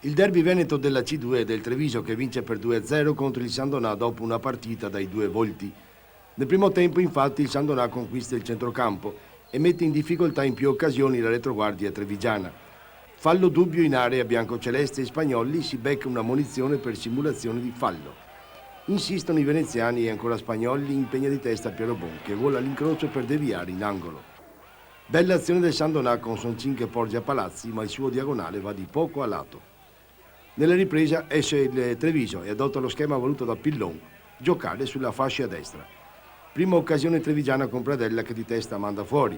Il derby veneto della C2 è del Treviso che vince per 2-0 contro il Sandonà dopo una partita dai due volti. Nel primo tempo infatti il Sandonà conquista il centrocampo e mette in difficoltà in più occasioni la retroguardia trevigiana. Fallo dubbio in area biancoceleste e Spagnoli si becca una munizione per simulazione di fallo. Insistono i veneziani e ancora Spagnoli impegna di testa Piero Bon che vola all'incrocio per deviare in angolo. Bella azione del Sandonà con Soncin che porge a Palazzi ma il suo diagonale va di poco a lato. Nella ripresa esce il Treviso e adotta lo schema voluto da Pillon, giocare sulla fascia destra. Prima occasione trevigiana con Pradella che di testa manda fuori.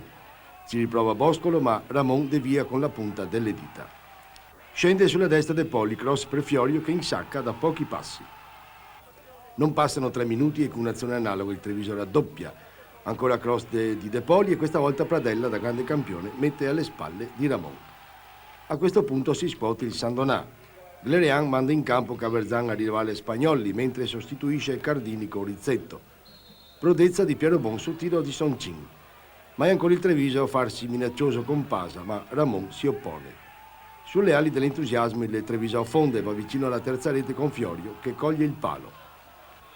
Si riprova Boscolo ma Ramon devia con la punta delle dita. Scende sulla destra De Poli, cross per Fiorio che insacca da pochi passi. Non passano 3 minuti e con un'azione analoga il Treviso raddoppia. Ancora cross di De Poli e questa volta Pradella da grande campione mette alle spalle di Ramon. A questo punto si scuote il Sandonà. Glerian manda in campo Caverzan a rivale Spagnoli mentre sostituisce Cardini con Rizzetto. Prodezza di Piero Bon sul tiro di Soncin. Ma è ancora il Treviso a farsi minaccioso con Pasa, ma Ramon si oppone. Sulle ali dell'entusiasmo il Treviso affonda e va vicino alla terza rete con Fiorio che coglie il palo.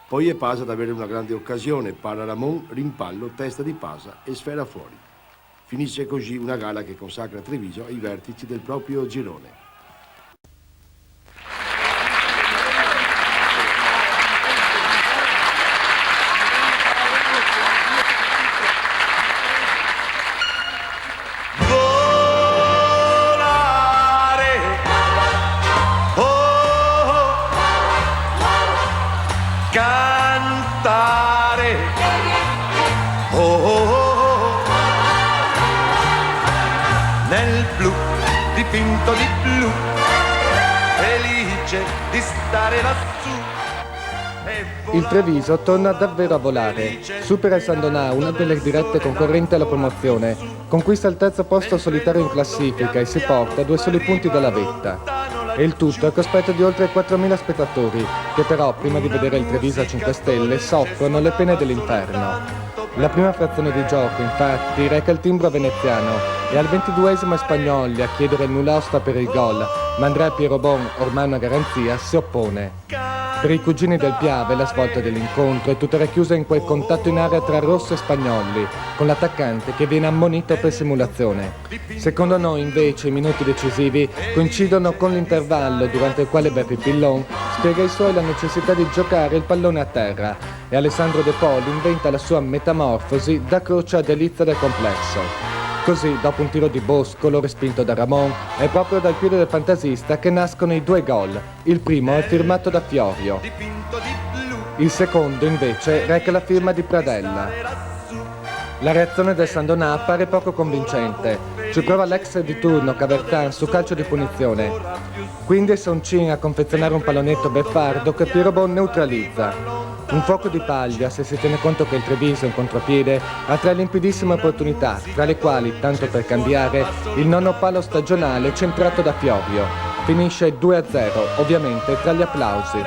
Poi è Pasa ad avere una grande occasione, para Ramon, rimpallo, testa di Pasa e sfera fuori. Finisce così una gara che consacra Treviso ai vertici del proprio girone. Cantare, oh, oh, oh, nel blu dipinto di blu, felice di stare lassù. Il Treviso torna davvero a volare, supera il Sandonà, una delle dirette concorrenti alla promozione, conquista il terzo posto solitario in classifica e si porta a 2 soli punti dalla vetta. E il tutto a cospetto di oltre 4.000 spettatori, che però, prima di vedere il Treviso a 5 stelle, soffrono le pene dell'inferno. La prima frazione di gioco, infatti, reca il timbro veneziano e al 22esimo Spagnoli a chiedere il nulla osta per il gol, ma Andrea Piero Bon, ormai una garanzia, si oppone. Per i cugini del Piave la svolta dell'incontro è tutta racchiusa in quel contatto in area tra Rosso e Spagnoli, con l'attaccante che viene ammonito per simulazione. Secondo noi invece i minuti decisivi coincidono con l'intervallo durante il quale Beppe Pillon spiega ai suoi la necessità di giocare il pallone a terra e Alessandro De Poli inventa la sua metamorfosi da croce a delizia del complesso. Così, dopo un tiro di Boscolo respinto da Ramon, è proprio dal piede del fantasista che nascono i 2 gol. Il primo è firmato da Fiorio. Il secondo, invece, reca la firma di Pradella. La reazione del Sandonà appare poco convincente. Ci prova l'ex di turno Caverzan su calcio di punizione. Quindi è Soncin a confezionare un pallonetto beffardo che Piero Bon neutralizza. Un fuoco di paglia se si tiene conto che il Treviso in contropiede ha 3 limpidissime opportunità, tra le quali, tanto per cambiare, il nono palo stagionale centrato da Fiorio. Finisce 2-0, ovviamente tra gli applausi.